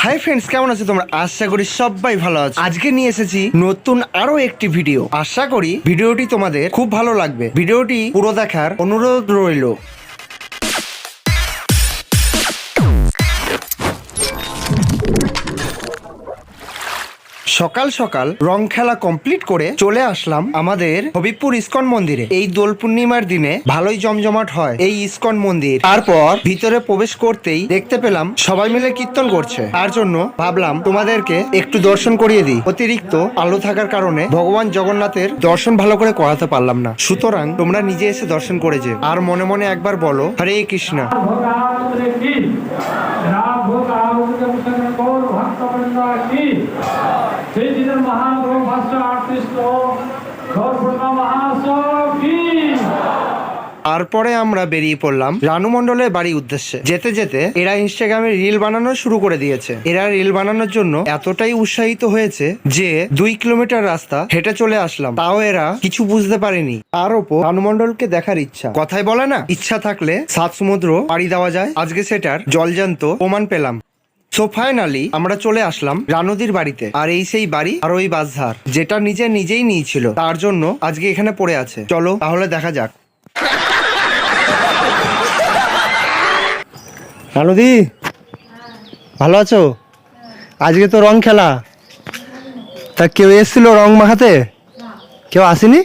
Hi friends, কেমন আছো তোমরা? আশা করি সবাই ভালো আছো। আজকে নিয়ে এসেছি নতুন আরো একটি ভিডিও। আশা করি ভিডিওটি তোমাদের খুব ভালো লাগবে। ভিডিওটি পুরো দেখার অনুরোধ রইল। সকাল সকাল রং খেলা কমপ্লিট করে চলে আসলাম আমাদের হবিবপুর ইস্কন মন্দিরে। এই দোল পূর্ণিমার দিনে ভালোই জমজমাট হয় এই ইস্কন মন্দির। তারপর ভিতরে প্রবেশ করতেই দেখতে পেলাম সবাই মিলে কীর্তন করছে। তার জন্য ভাবলাম তোমাদেরকে একটু দর্শন করিয়ে দিই। অতিরিক্ত আলো থাকার কারণে ভগবান জগন্নাথের দর্শন ভালো করে করাতে পারলাম না, সুতরাং তোমরা নিজে এসে দর্শন করে যে। আর মনে মনে একবার বলো হরে কৃষ্ণ। তারপরে আমরা বেরিয়ে পড়লাম রানু মণ্ডলের বাড়ির উদ্দেশ্যে। যেতে যেতে এরা ইনস্টাগ্রামে রিল বানানো শুরু করে দিয়েছে। এরা রিল বানানোর জন্য এতটাই উৎসাহিত হয়েছে যে 2 কিলোমিটার রাস্তা হেঁটে চলে আসলাম, তাও এরা কিছু বুঝতে পারেনি। তার ওপর রানু মণ্ডলকে দেখার ইচ্ছা। কথায় বলে না, ইচ্ছা থাকলে 7 সমুদ্র পাড়ি দেওয়া যায়। আজকে সেটার জলজান্ত প্রমাণ পেলাম। সো ফাইনালি আমরা চলে আসলাম রানুদির বাড়িতে। আর এই সেই বাড়ি আর ওই বাসধার যেটা নিজেই নিয়েছিল, তার জন্য আজকে এখানে পড়ে আছে। চলো তাহলে দেখা যাক। রানুদি, ভালো আছো? আজকে তো রং খেলা, তা কেউ এসেছিল রং মাখাতে? কেউ আসেনি?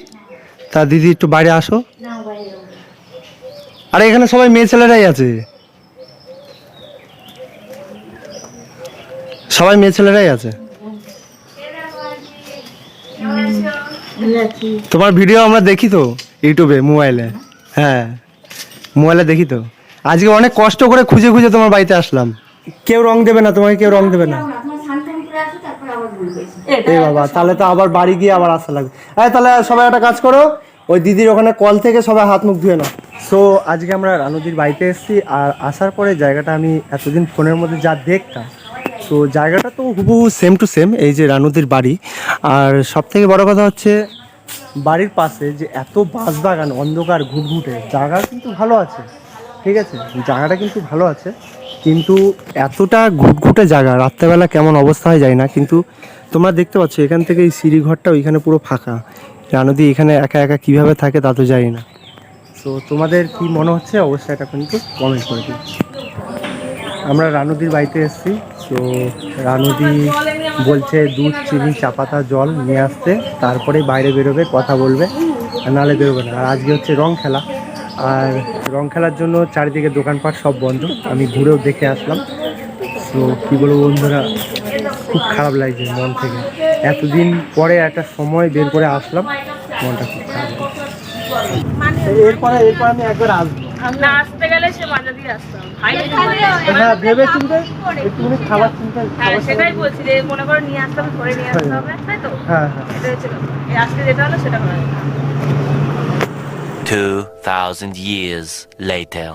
তা দিদি একটু বাইরে আসো। আরে এখানে সবাই মেয়ে ছেলেরাই আছে, সবাই মেয়ে ছেলেরাই আছে। তোমার ভিডিও আমরা দেখি তো ইউটিউবে, মোবাইলে। হ্যাঁ, মোবাইলে দেখি তো। আজকে অনেক কষ্ট করে খুঁজে খুঁজে তোমার বাড়িতে আসলাম। কেউ রং দেবে না তোমাকে, কেউ রং দেবে না। এই বাবা, তাহলে তো আবার বাড়ি গিয়ে আবার আসা লাগবে। তাহলে সবাই একটা কাজ করো, ওই দিদির ওখানে কল থেকে সবাই হাত মুখ ধুয়ে নাও। সো আজকে আমরা রানুদির বাড়িতে এসেছি। আর আসার পরে জায়গাটা আমি এতদিন ফোনের মধ্যে যা দেখতাম, তো জায়গাটা তো হুবহু সেম টু সেম এই যে রানুদির বাড়ি। আর সব থেকে বড় কথা হচ্ছে বাড়ির পাশে যে এত বাঁশবাগান, অন্ধকার ঘুটঘুটে জায়গা কিন্তু ভালো আছে, ঠিক আছে, জায়গাটা কিন্তু ভালো আছে, কিন্তু এতটা ঘুটঘুটে জায়গা রাত্রেবেলা কেমন অবস্থা হয় যায় না। কিন্তু তোমরা দেখতে পাচ্ছ এখান থেকে এই সিঁড়িঘরটা ওইখানে পুরো ফাঁকা। রানুদি এখানে একা একা কীভাবে থাকে তা তো জানি না। তো তোমাদের কি মনে হচ্ছে অবশ্যই এটা কিন্তু কমেন্ট করে দিই। আমরা রানুদির বাড়িতে এসেছি। তো রানুদি বলছে দুধ, চিনি, চা পাতা, জল নিয়ে আসতে, তারপরে বাইরে বেরোবে, কথা বলবে, আর নাহলে বেরোবে না। আর আজকে হচ্ছে রং খেলা, আর রং খেলার জন্য চারিদিকে দোকানপাট সব বন্ধ। আমি ঘুরেও দেখে আসলাম। তো কী বলবো বন্ধুরা, খুব খারাপ লাগছে মন থেকে। এতদিন পরে একটা সময় বের করে আসলাম, মনটা খুব খারাপ লাগছে। এরপরে আমি একবার আসবো। আসতে গেলে সে বাজা দিয়ে আসতাম। হ্যাঁ, ভেবে চিন্তে একটুখানি খাবার চিন্তা। সেটাই বলছি যে মনে করো নিয়ে আসতে হবে, ধরে নিয়ে আসতে হবে, তাই তো? হ্যাঁ হ্যাঁ, এটা হচ্ছে আজকে যেটা হলো সেটা হলো। 2000 years later.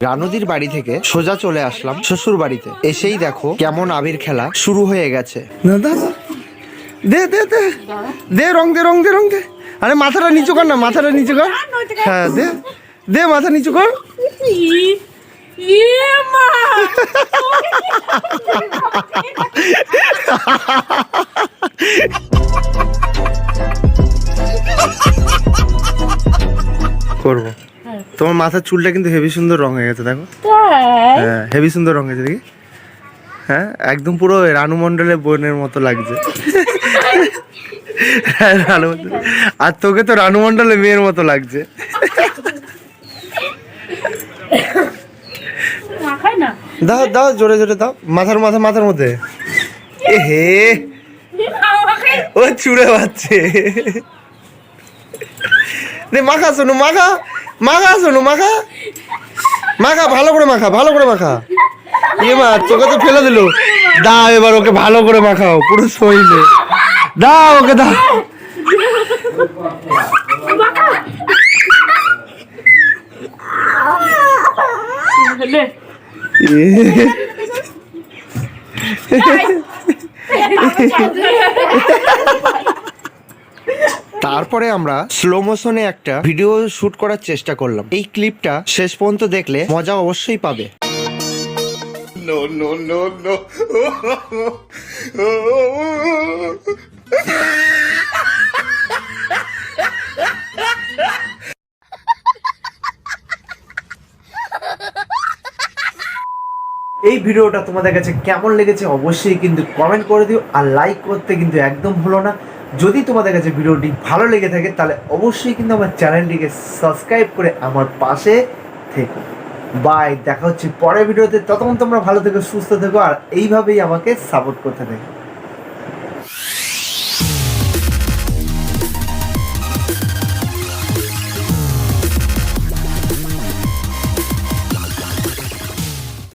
রানুদির বাড়ি থেকে সোজা চলে আসলাম শ্বশুর বাড়িতে। এসেই দেখো কেমন আবির খেলা শুরু হয়ে গেছে। দে দে দে দে, রং দে, রং দে, রং দে। আরে মাথাটা নিচু কর না, মাথাটা নিচু কর। হ্যাঁ, দে দে, মাথা নিচু কর। করবো। তোমার মাথার চুলটা কিন্তু হেভি সুন্দর রং হয়ে গেছে, দেখো। হ্যাঁ, হেভি সুন্দর রং হয়েছে দেখি। হ্যাঁ, একদম পুরো রানু মণ্ডলের বোনের মতো লাগছে। আর তোকে তো রানু মণ্ডলের মেয়ের মতো লাগছে। দাও দাও, জোরে জোরে দাও, মাথার মধ্যে। এ হে, ও চুড়ে পাচ্ছে। মাখা শোনো, মাখা শোনো, মাখা ভালো করে মাখা, ভালো করে মাখা। ইয়ে মা, তোকে তো ফেলে দিল। দাও এবার ওকে ভালো করে মাখাও, পুরো শরীরে দাও, ওকে দাও। তারপরে আমরা স্লো মোশনে একটা ভিডিও শুট করার চেষ্টা করলাম। এই ক্লিপটা শেষ পর্যন্ত দেখলে মজা অবশ্যই পাবে। এই ভিডিওটা তোমাদের কাছে কেমন লেগেছে অবশ্যই কিন্তু কমেন্ট করে দিও, আর লাইক করতে কিন্তু একদম ভুলো না। যদি তোমাদের কাছে ভিডিওটি ভালো লেগে থাকে তাহলে অবশ্যই কিন্তু আমার চ্যানেলটিকে সাবস্ক্রাইব করে আমার পাশে থেকো। বাই, দেখা হচ্ছে পরের ভিডিওতে। ততক্ষণ তোমরা ভালো থেকো, সুস্থ থেকো, আর এইভাবেই আমাকে সাপোর্ট করতে থাকো।